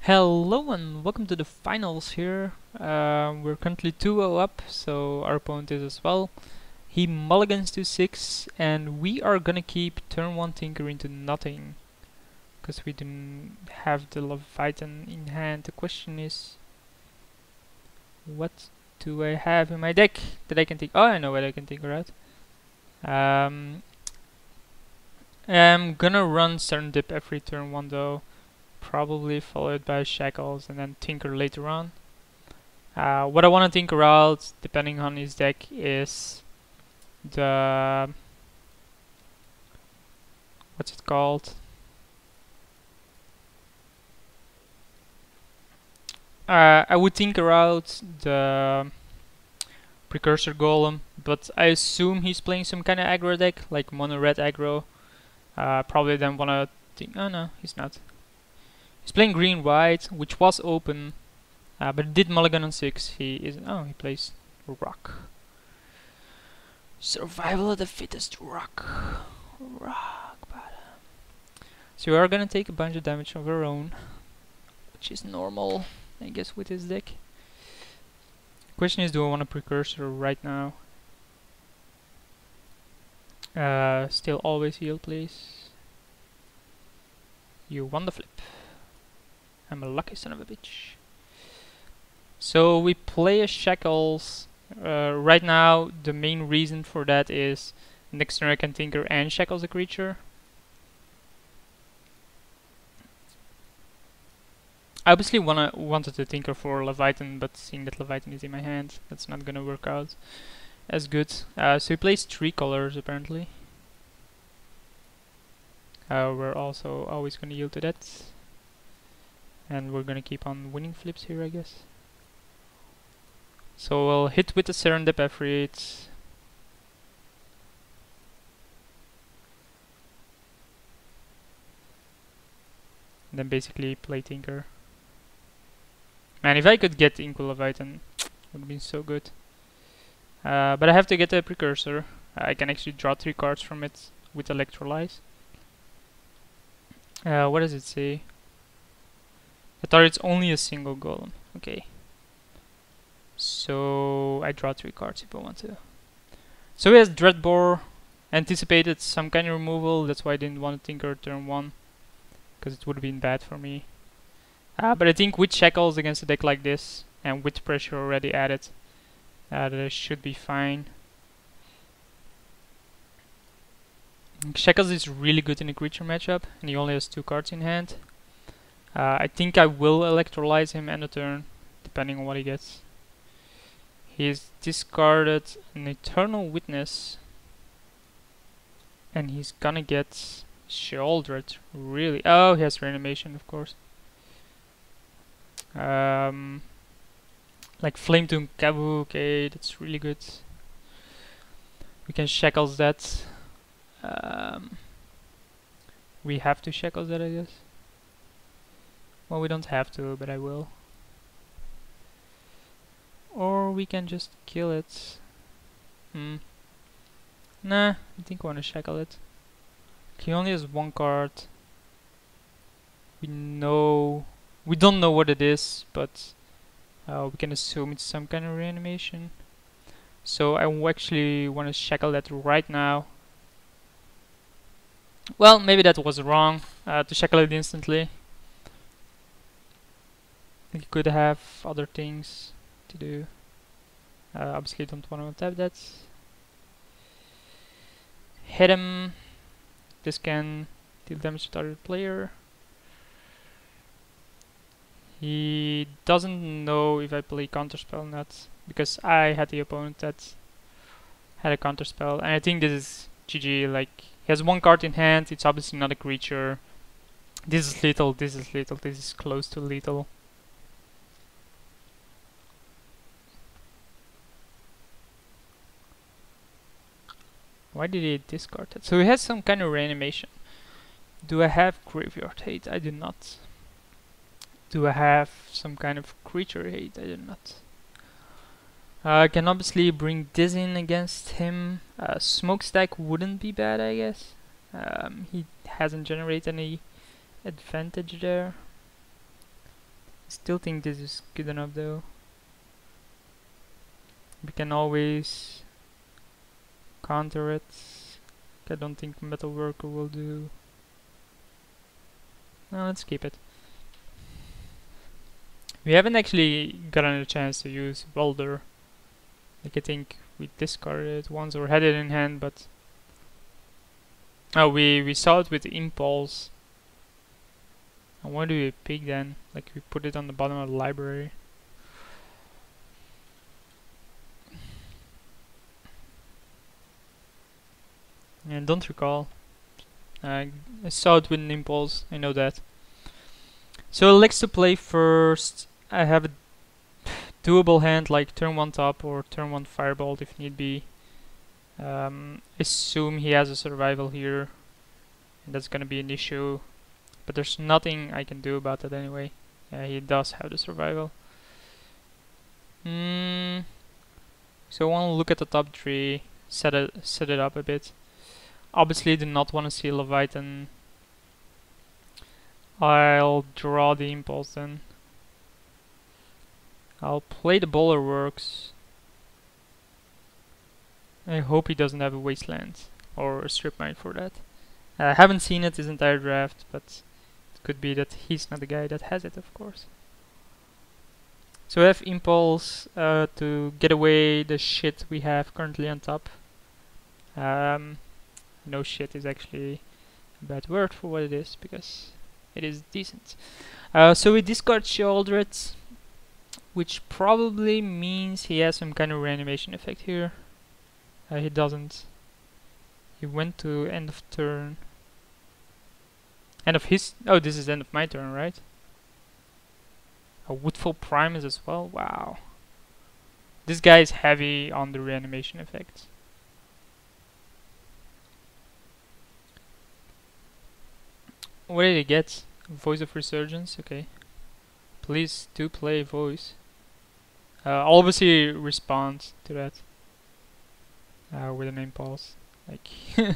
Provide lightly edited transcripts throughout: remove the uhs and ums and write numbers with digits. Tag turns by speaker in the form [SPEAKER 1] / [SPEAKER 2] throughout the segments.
[SPEAKER 1] Hello and welcome to the finals here. We're currently 2-0 up, so our opponent is as well. He mulligans to 6, and we are gonna keep turn 1 Tinker into nothing. Because we didn't have the Leviathan in hand. The question is, what do I have in my deck that I can think? Oh, I know what I can tinker out. I'm gonna run Serendip every turn 1 though. Probably followed by Shackles and then Tinker later on. What I want to tinker out, depending on his deck, is the... what's it called? I would tinker out the Precursor Golem, but I assume he's playing some kind of aggro deck, like mono red aggro. Probably then wanna think... oh no, he's not. He's playing green-white, which was open, but it did mulligan on 6. He plays rock. Survival of the fittest, rock. Rock bottom. So we are gonna take a bunch of damage of our own, which is normal, I guess, with his deck. Question is, do I want a Precursor right now? Still always heal, please. You won the flip. I'm a lucky son of a bitch. So we play a Shackles. Right now, the main reason for that is next turn I can Tinker and Shackles a creature. I obviously wanted to Tinker for Leviathan, but seeing that Leviathan is in my hand, that's not gonna work out as good. So he plays 3 colors apparently. We're also always gonna yield to that. And we're gonna keep on winning flips here, I guess. So we'll hit with the Serendip every it. Then basically play Tinker. Man, if I could get Inkwell Leviathan, would have been so good. But I have to get a Precursor. I can actually draw 3 cards from it with Electrolyze. What does it say? The target's only a single golem. Okay. So I draw 3 cards if I want to. So he has Dreadbore, anticipated some kind of removal, that's why I didn't want to Tinker turn 1. Because it would have been bad for me. But I think with Shackles against a deck like this, and with pressure already added, that should be fine. Shackles is really good in a creature matchup, and he only has 2 cards in hand. I think I will Electrolyze him end of turn, depending on what he gets. He's discarded an Eternal Witness, and he's gonna get Sheoldred. Really? Oh, he has Reanimation, of course. Like Flame Tomb Kabu, okay, that's really good. We can Shackles that. We have to Shackles that, I guess. Well, we don't have to, but I will. Or we can just kill it. Nah, I think I want to Shackle it. He only has 1 card. We don't know what it is, but we can assume it's some kind of reanimation. So I actually want to Shackle that right now. Well, maybe that was wrong, to Shackle it instantly. You could have other things to do. Obviously don't want to tap that. Hit him. This can deal damage to the other player. He doesn't know if I play Counterspell or not, because I had the opponent that had a Counterspell, and I think this is GG. Like, he has 1 card in hand, it's obviously not a creature. This is lethal, this is lethal, this is close to lethal. Why did he discard that? So he has some kind of reanimation. Do I have Graveyard Hate? I do not. Do I have some kind of creature hate? I do not. I can obviously bring this in against him. Smokestack wouldn't be bad, I guess. He hasn't generated any advantage there. Still think this is good enough though. We can always counter it. I don't think Metal Worker will do. No, let's keep it. We haven't actually gotten a chance to use Welder. Like I think we discarded it once or had it in hand, but oh, we saw it with Impulse. And what do we pick then? Like we put it on the bottom of the library. And don't recall. I saw it with an Impulse. I know that. So it likes to play first. I have a doable hand like turn 1 top or turn 1 Firebolt if need be. Assume he has a survival here, and that's gonna be an issue. But there's nothing I can do about that anyway. Yeah, he does have the survival. So I want to look at the top 3, set it up a bit. Obviously do not want to see Leviathan. I'll draw the Impulse then. I'll play the Bulwarks. I hope he doesn't have a Wasteland or a Strip Mine for that. I haven't seen it this entire draft, but it could be that he's not the guy that has it, of course. So we have Impulse to get away the shit we have currently on top. No shit is actually a bad word for what it is, because it is decent. So we discard Sheoldred, which probably means he has some kind of reanimation effect here. He doesn't. He went to end of turn. End of his... Oh, this is end of my turn, right? A Woodfall Primus as well? Wow. This guy is heavy on the reanimation effects. What did he get? Voice of Resurgence? Okay. Please do play Voice. I'll obviously respond to that. With an Impulse. Like, I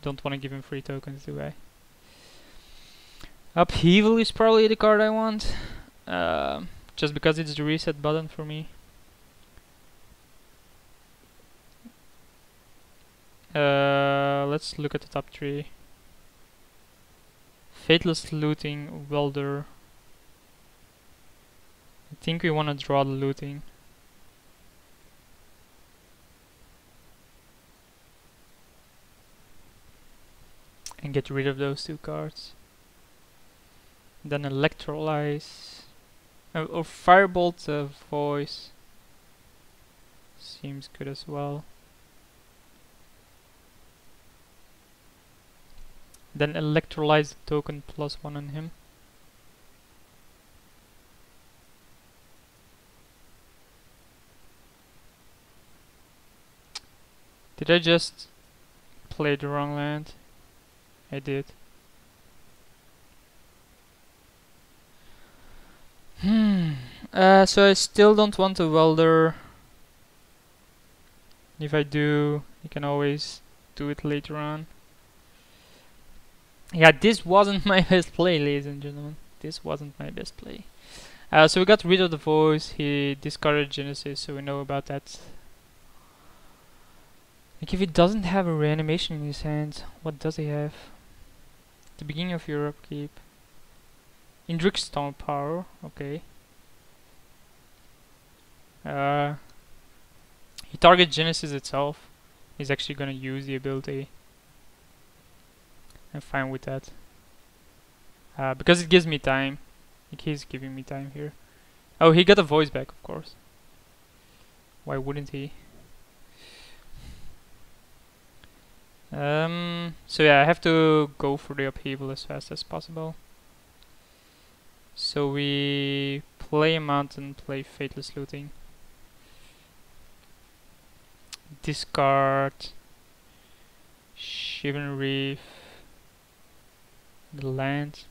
[SPEAKER 1] don't want to give him free tokens, do I? Upheaval is probably the card I want. Just because it's the reset button for me. Let's look at the top 3. Fateless Looting, Welder. I think we want to draw the looting. And get rid of those 2 cards. Then Electrolyze. Or Firebolt Voice. Seems good as well. Then Electrolyze the token +1 on him. Did I just play the wrong land? I did. So I still don't want a Welder. If I do, you can always do it later on. Yeah, this wasn't my best play, ladies and gentlemen. This wasn't my best play. So we got rid of the Voice. He discarded Genesis, so we know about that. Like, if he doesn't have a reanimation in his hand, what does he have? At the beginning of your upkeep. Indrik Stone Power, okay. He targets Genesis itself. He's actually gonna use the ability. I'm fine with that. Because it gives me time. Like, he's giving me time here. Oh, he got a voice back, of course. Why wouldn't he? So yeah, I have to go for the upheaval as fast as possible. So we play a mountain, play Fateless Looting. Discard Shivan Reef. The land.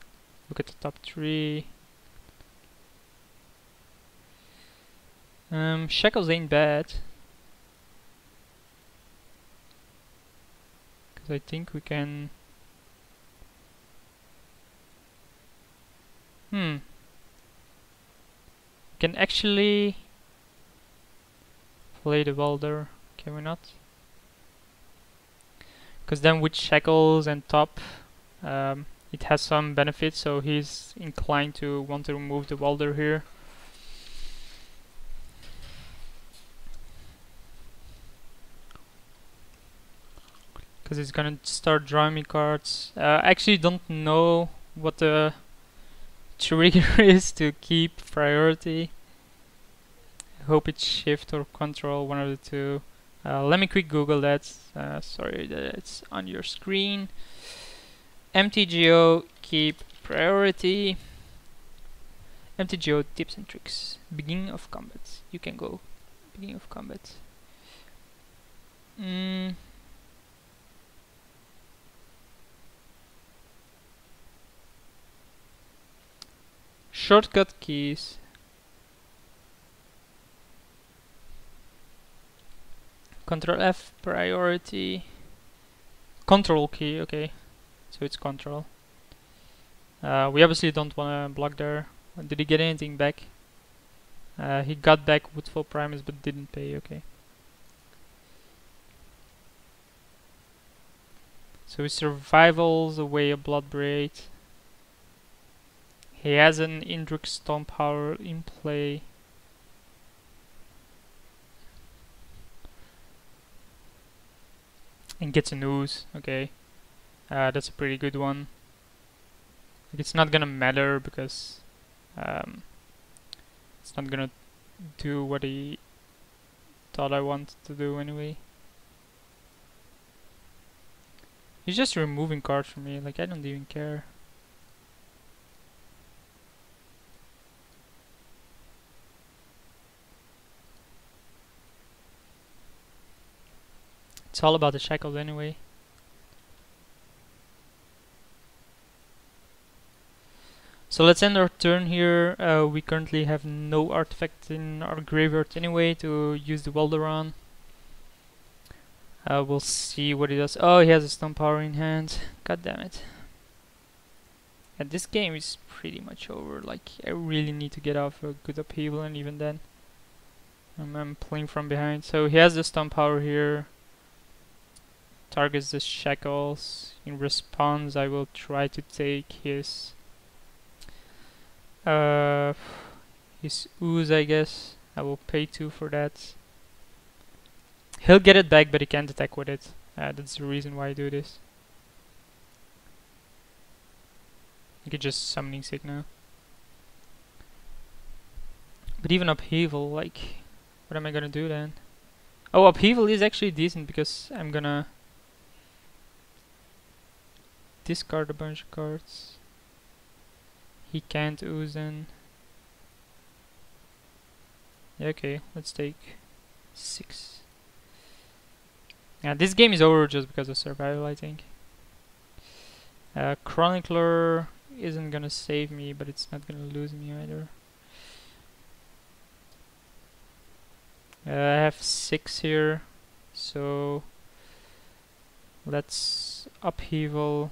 [SPEAKER 1] Look at the top 3. Shackles ain't bad. Because I think we can... can actually play the welder, can we not? Because then with shackles and top, it has some benefits, so he's inclined to want to remove the welder here. Because he's gonna start drawing me cards. I actually don't know what the trigger is to keep priority. I hope it's shift or control, one of the two. Let me quick Google that. Sorry that it's on your screen. MTGO keep priority. MTGO tips and tricks. Beginning of combat. You can go. Beginning of combat. Shortcut keys. Control F priority. Control key, okay. So it's control. We obviously don't want to block there. Did he get anything back? He got back Woodfall Primus but didn't pay, okay. So his survival's away a Bloodbraid. He has an Indrik Stomp Power in play. And gets an ooze, okay. That's a pretty good one. Like, it's not gonna matter because it's not gonna do what he thought I wanted to do anyway. He's just removing cards from me, like I don't even care. It's all about the shackles anyway. So let's end our turn here. We currently have no artifact in our graveyard anyway to use the welder on. We'll see what he does. Oh, he has a Stomp Power in hand. God damn it. And this game is pretty much over. Like, I really need to get off a good upheaval, and even then I'm playing from behind. So he has the Stomp Power here. Targets the shackles. In response, I will try to take his ooze, I guess. I will pay 2 for that. He'll get it back, but he can't attack with it. That's the reason why I do this. You could just summoning sick now. But even upheaval, like, what am I gonna do then? Oh, upheaval is actually decent because I'm gonna discard a bunch of cards. He can't ooze in. Yeah, okay, let's take 6. Yeah, this game is over just because of survival, I think. Chronicler isn't gonna save me, but it's not gonna lose me either. I have 6 here, so let's upheaval.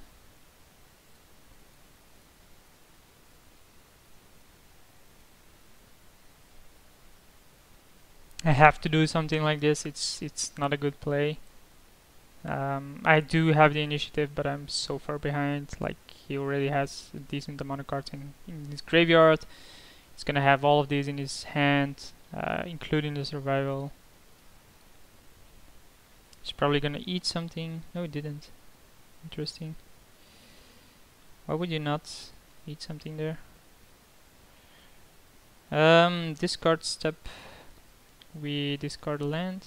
[SPEAKER 1] I have to do something like this. It's not a good play. I do have the initiative, but I'm so far behind. Like, he already has a decent amount of cards in his graveyard. He's gonna have all of these in his hand, including the survival. He's probably gonna eat something. No, he didn't. Interesting. Why would you not eat something there? Discard step. We discard a land.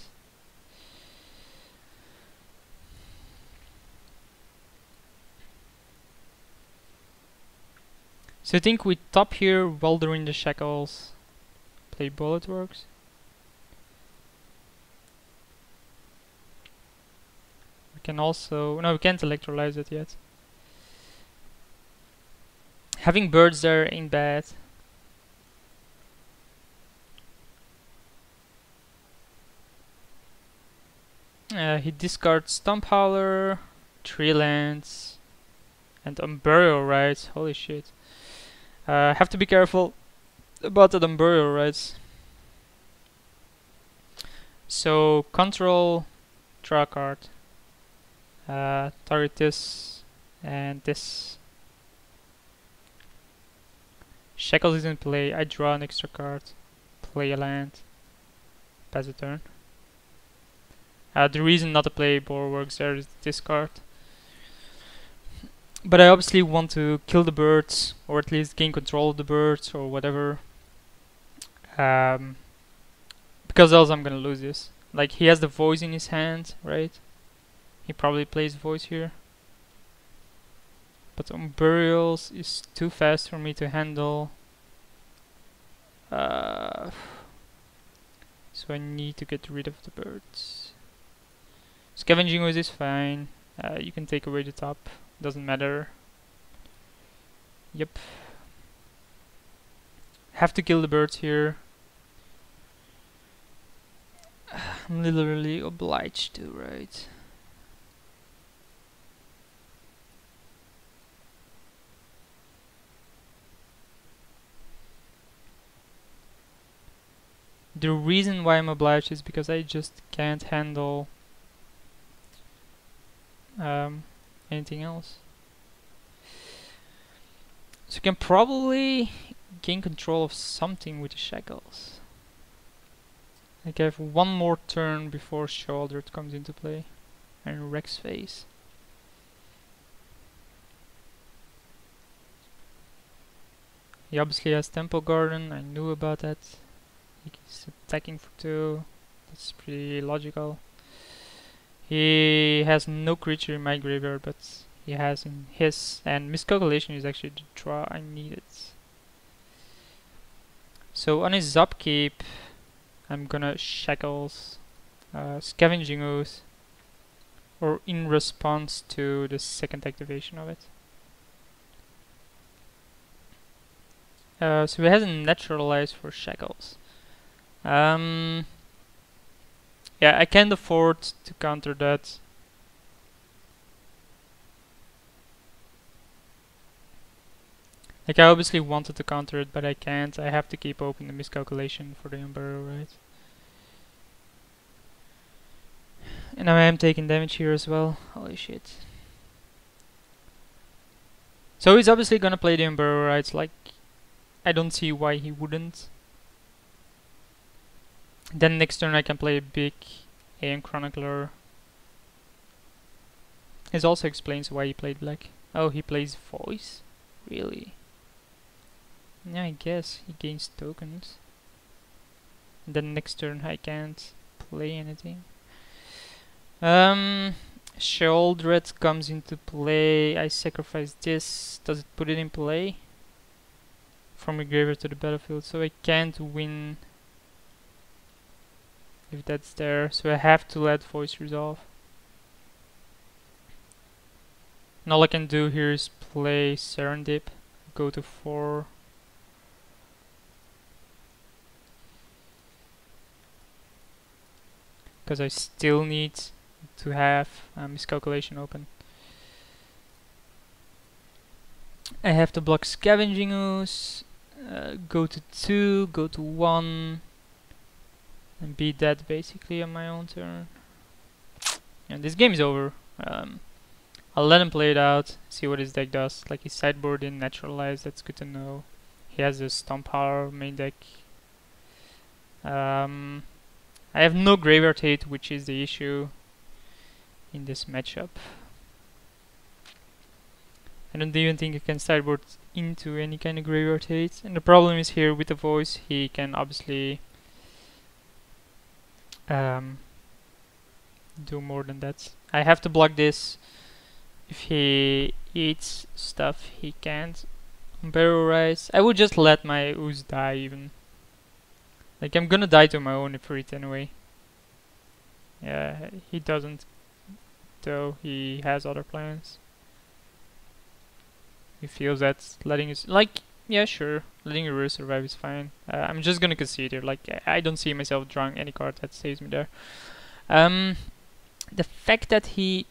[SPEAKER 1] So I think we top here, welder in the shackles, play Bullet Works. We can also, no, we can't electrolyze it yet. Having birds there ain't bad. He discards Stomp Howler, 3 lands, and Unburial Rites. Holy shit. Have to be careful. about the Dumburio, right? So control, draw a card, target this and this. Shackles is in play. I draw an extra card, play a land, pass a turn. The reason not to play Bulwarks there is this card. But I obviously want to kill the birds, or at least gain control of the birds, or whatever. Because else I'm gonna lose this. Like, he has the voice in his hand, right? He probably plays voice here. But Burials is too fast for me to handle. So I need to get rid of the birds. Scavenging Ooze is fine. You can take away the top. Doesn't matter. Yep. Have to kill the birds here. I'm literally obliged to, right? The reason why I'm obliged is because I just can't handle anything else. So you can probably gain control of something with the shackles. Like I have one more turn before Shoulder comes into play and Rex phase. He obviously has Temple Garden, I knew about that. He's attacking for 2, that's pretty logical. He has no creature in my graveyard, but he has in his, and Miscalculation is actually the draw I needed. So on his upkeep, I'm gonna Shackles, Scavenging Ooze, or in response to the second activation of it. So he has a Naturalize for Shackles. Yeah, I can't afford to counter that. Like, I obviously wanted to counter it, but I can't. I have to keep open the Miscalculation for the Umbrella, right? And I am taking damage here as well. Holy shit. So he's obviously gonna play the Umbrella, right? Like, I don't see why he wouldn't. Then next turn I can play a big Aeon Chronicler. This also explains why he played black. Oh, he plays voice? Really? Yeah, I guess he gains tokens. And then next turn I can't play anything. Sheoldred comes into play. I sacrifice this. Does it put it in play? From the graveyard to the battlefield, so I can't win if that's there, so I have to let voice resolve. And all I can do here is play Serendip, go to 4. Because I still need to have Miscalculation open. I have to block Scavenging Ooze, go to 2, go to 1. And be dead basically on my own turn. And this game is over. I'll let him play it out, see what his deck does. Like, his sideboard in Naturalize, that's good to know. He has a Stomp Power main deck. I have no graveyard hate, which is the issue in this matchup. I don't even think I can sideboard into any kind of graveyard hate. And the problem is here with the voice, he can obviously do more than that. I have to block this. If he eats stuff, he can't. Barrel Rice. I would just let my Ooze die even. Like, I'm gonna die to my own Ifrit anyway. Yeah, he doesn't, though. He has other plans. He feels that letting his, like, yeah, sure, letting Eureka survive is fine. I'm just gonna concede here. Like, I don't see myself drawing any card that saves me there. The fact that he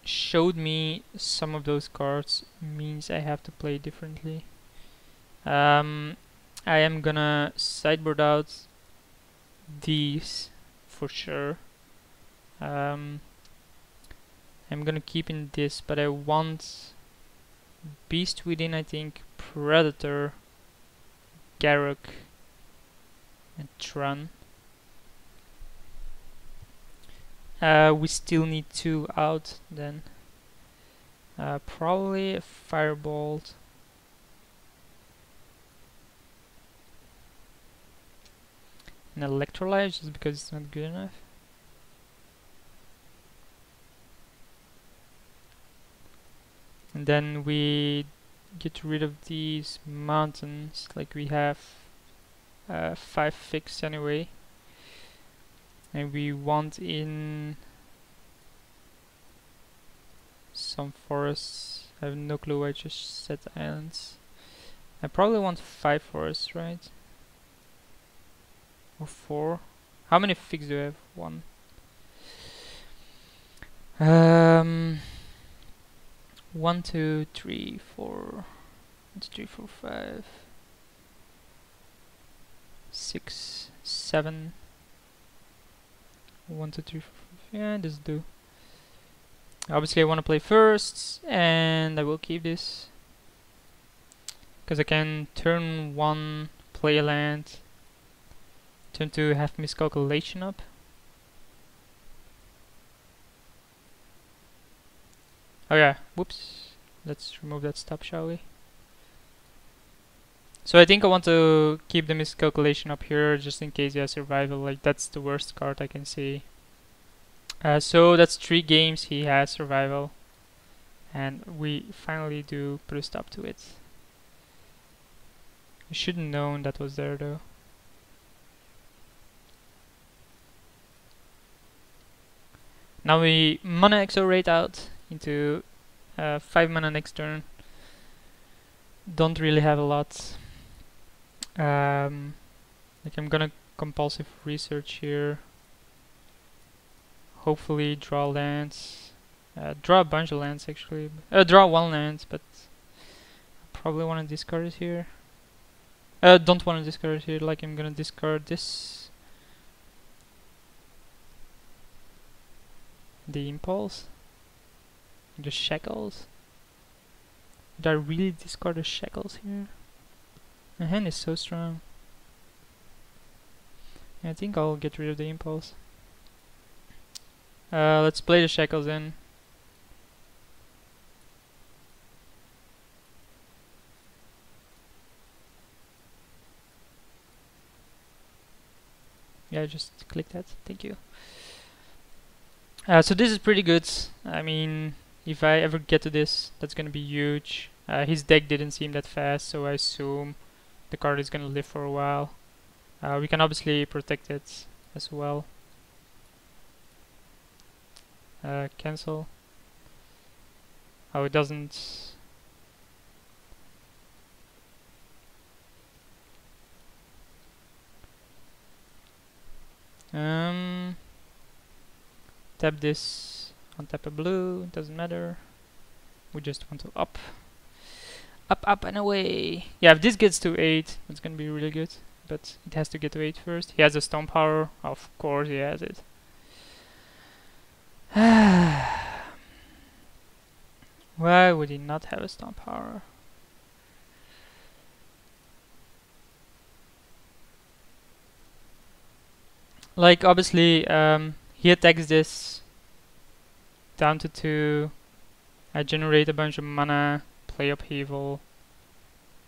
[SPEAKER 1] showed me some of those cards means I have to play differently. I am gonna sideboard out these for sure. I'm gonna keep in this, but I want Beast Within, I think, Predator, Garruk, and Tron. We still need 2 out then. Probably a Firebolt. An Electrolyte, just because it's not good enough. And then we get rid of these mountains, like we have 5 fixed anyway. And we want in some forests. I have no clue, I just set islands. I probably want 5 forests, right? Or 4? How many fixed do I have? 1. 1, 2, 3, 4. 1, 2, 3, 4, 5. 6, 7. 1, 2, 3, 4, 5. Yeah, this do. Obviously I want to play first, and I will keep this. Because I can turn 1, play a land. Turn 2, have miscalculation up. Oh yeah, whoops. Let's remove that stop, shall we? So I think I want to keep the miscalculation up here, just in case he has survival. Like, that's the worst card I can see. So that's 3 games he has survival. And we finally do put a stop to it. I should have known that was there though. Now we mana accelerate out into 5 mana next turn. Don't really have a lot. Like, I'm gonna compulsive research here. Hopefully draw lands. Draw a bunch of lands actually. Draw 1 land, but probably want to discard it here. Don't want to discard it here. Like, I'm gonna discard this. The impulse. The shackles. Did I really discard the shackles here? My hand is so strong. I think I'll get rid of the impulse. Let's play the shackles in. Yeah, just click that. Thank you. So this is pretty good. I mean, if I ever get to this, that's gonna be huge. His deck didn't seem that fast, so I assume the card is gonna live for a while. We can obviously protect it as well. Cancel. Oh, it doesn't. Tap this, untap a blue, it doesn't matter. We just want to up. Up and away. Yeah, if this gets to 8, it's gonna be really good. But it has to get to 8 first. He has a stone power. Of course he has it. Why would he not have a stone power? Like, obviously, he attacks this down to 2. I generate a bunch of mana, play upheaval,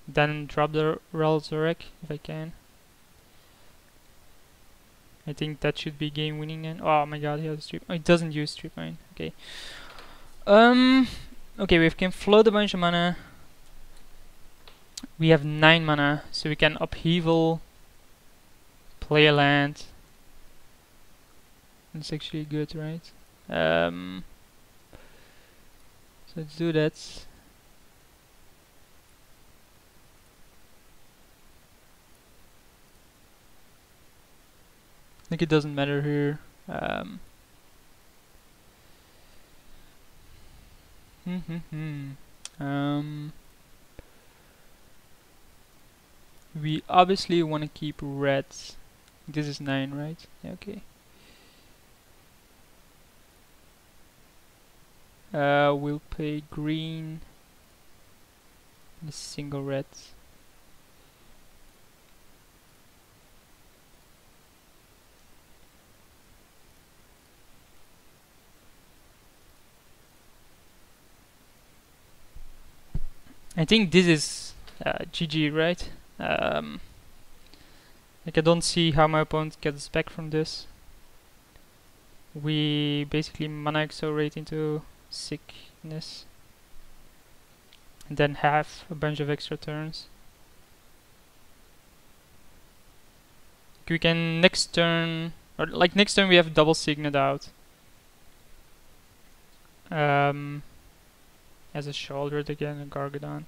[SPEAKER 1] then drop the Resurrect if I can. I think that should be game winning then. Oh my god, he has a strip. Oh, it doesn't use strip mine. Okay. Okay, we can float a bunch of mana. We have 9 mana, so we can upheaval, play a land. That's actually good, right? So let's do that. I think it doesn't matter here. We obviously want to keep red. This is 9, right? Yeah, okay. We'll play green and a single red. I think this is GG, right? Like I don't see how my opponent gets back from this. We basically mana accelerate into sickness and then have a bunch of extra turns. We can next turn, or like next turn we have double signet out. As a shouldered again, a Gargadon.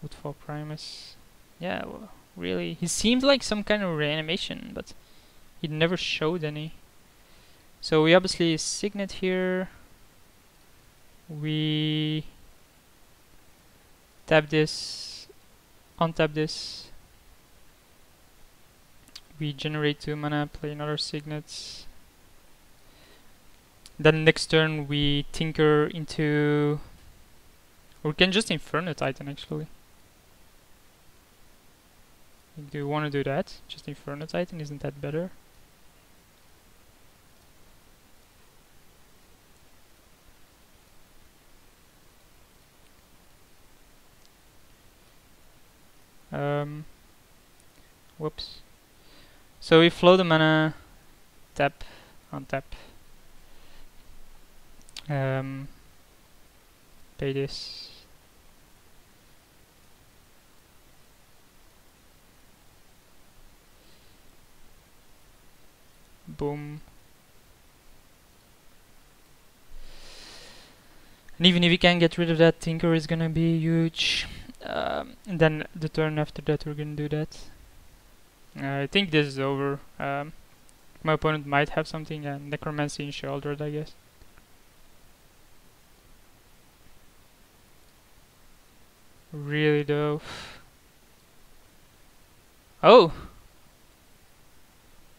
[SPEAKER 1] Woodfall Primus. Yeah, well, really. He seemed like some kind of reanimation, but he never showed any. So we obviously signet here. We tap this, untap this. We generate 2 mana, play another signet. Then next turn we tinker into... Or we can just Inferno Titan actually. Do you want to do that? Just Inferno Titan, isn't that better? Whoops. So we flow the mana, tap, untap. Pay this. Boom. And even if we can get rid of that, Tinker is gonna be huge. And then the turn after that we're gonna do that. I think this is over. My opponent might have something, Necromancy and Shouldered, I guess. Really though. Oh!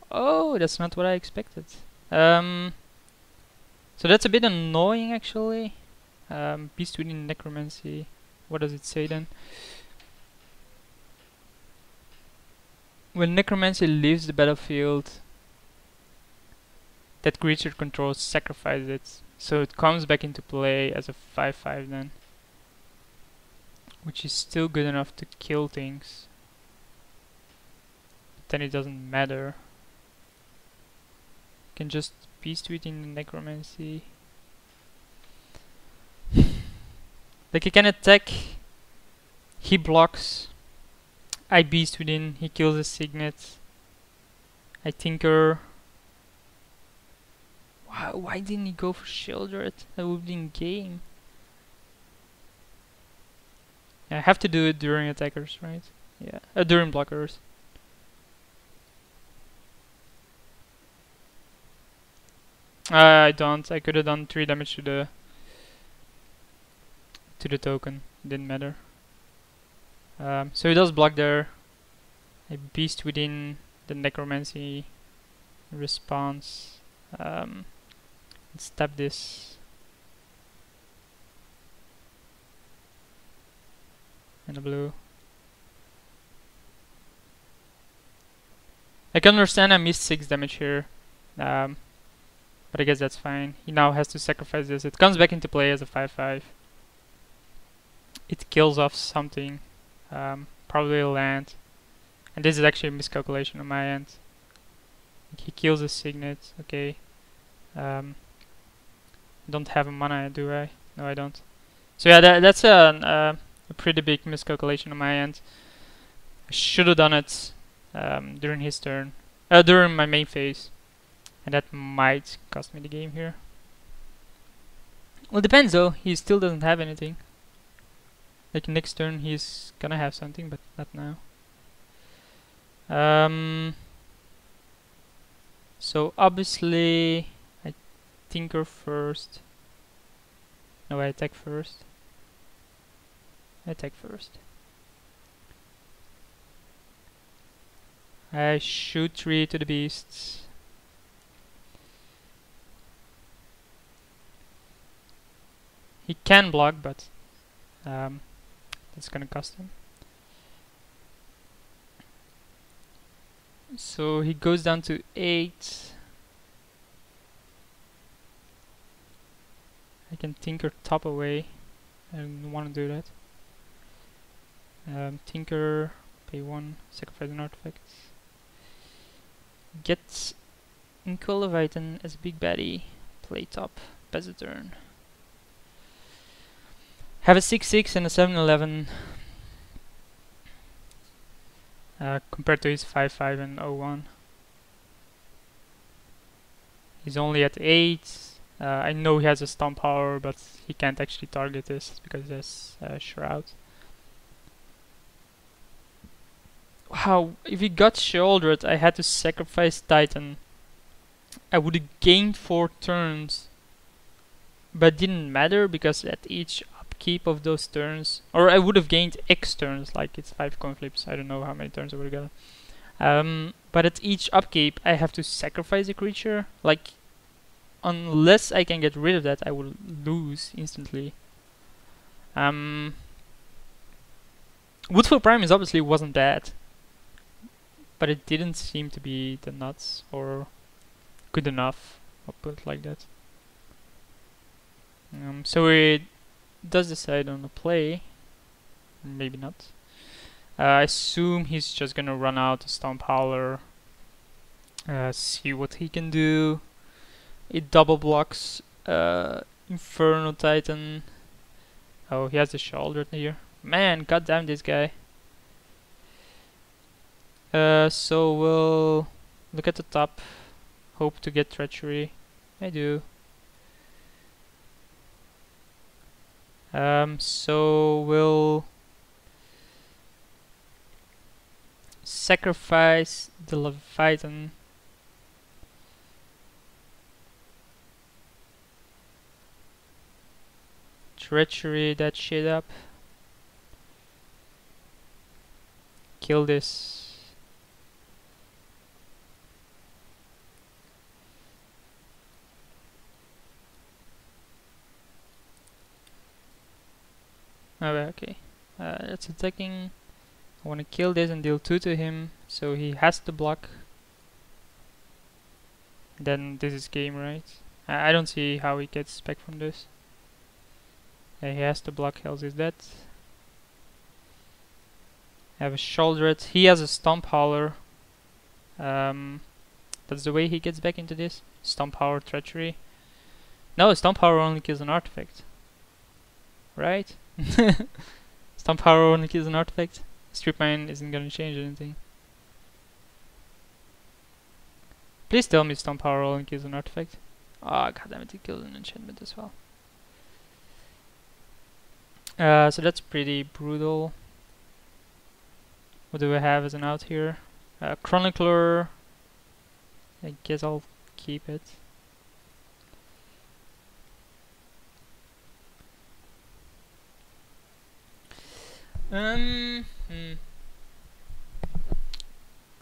[SPEAKER 1] Oh, that's not what I expected. So that's a bit annoying actually. Beast within Necromancy. What does it say then? When Necromancy leaves the battlefield, that creature controls sacrifices it. So it comes back into play as a 5/5 then. Which is still good enough to kill things. But then it doesn't matter. You can just Beast within the Necromancy. Like he can attack, he blocks, I Beast within, he kills a Signet, I Tinker. Why didn't he go for Shieldred? That would be in game. Yeah, I have to do it during attackers, right? Yeah, during blockers. I don't. I could have done 3 damage to the token. Didn't matter. So he does block there. A Beast within the Necromancy response. Let's tap this. And a blue. I can understand I missed 6 damage here. But I guess that's fine. He now has to sacrifice this. It comes back into play as a 5/5. It kills off something. Probably a land. And this is actually a miscalculation on my end. He kills a Signet. Okay. Don't have a mana, do I? No, I don't. So yeah, that's a pretty big miscalculation on my end. I should have done it during his turn. During my main phase. And that might cost me the game here. Well, it depends though. He still doesn't have anything. Like next turn he's gonna have something, but not now. So obviously I Tinker first. No, I attack first. I attack first. I shoot 3 to the beasts. He can block, but that's gonna cost him. So he goes down to 8. I can Tinker top away. I don't want to do that. Tinker, pay 1, sacrifice an artifact. Get Inquilivitan as big baddie. Play top, pass the turn. Have a 6-6 and a 7-11. Compared to his 5-5 and 0-1. He's only at 8. I know he has a stomp power, but he can't actually target this because he has Shroud. Wow, if he got shouldered, I had to sacrifice Titan. I would have gained 4 turns, but it didn't matter because at each upkeep of those turns, or I would have gained X turns, like it's 5 coin flips. I don't know how many turns I would have gotten. But at each upkeep, I have to sacrifice a creature. Like, unless I can get rid of that, I will lose instantly. Woodfall Prime is obviously wasn't bad, but it didn't seem to be the nuts or good enough. I'll put it like that. So it does decide on a play, maybe not. I assume he's just gonna run out a Stomp Howler, see what he can do. It double blocks Inferno Titan. Oh, he has the shoulder here. Man, goddamn this guy. So we'll look at the top. Hope to get Treachery. I do. So we'll sacrifice the Leviathan. Treachery that shit up. Kill this. Oh, okay. That's attacking. I want to kill this and deal 2 to him, so he has to block. Then this is game, right? I don't see how he gets back from this. He has to block, else is dead. I have a Shouldered. He has a Stomp Howler. That's the way he gets back into this. Stomp Howler, Treachery. No, Stomp Howler only kills an artifact. Right? Stomp Howler only kills an artifact. Strip Mine isn't gonna change anything. Please tell me Stomp Howler only kills an artifact. Oh, goddammit, it kills an enchantment as well. So that's pretty brutal. What do we have as an out here? Chronicler. I guess I'll keep it.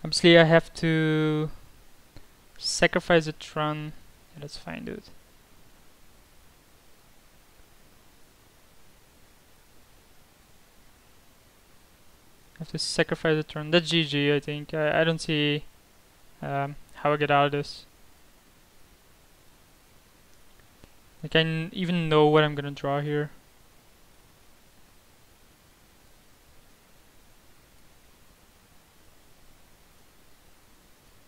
[SPEAKER 1] Obviously I have to sacrifice a Tron. Yeah, that's fine, dude. I have to sacrifice a turn. That's GG, I think. I don't see how I get out of this. Like, I even know what I'm gonna draw here.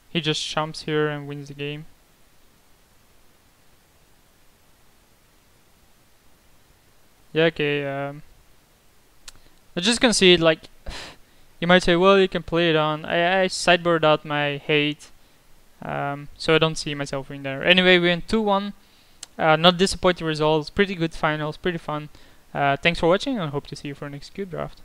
[SPEAKER 1] He just jumps here and wins the game. Yeah, okay. I'm just gonna see it like. You might say, well, you can play it on. I sideboard out my hate, so I don't see myself in there. Anyway, we went 2-1. Not disappointing results. Pretty good finals. Pretty fun. Thanks for watching, and hope to see you for next cube draft.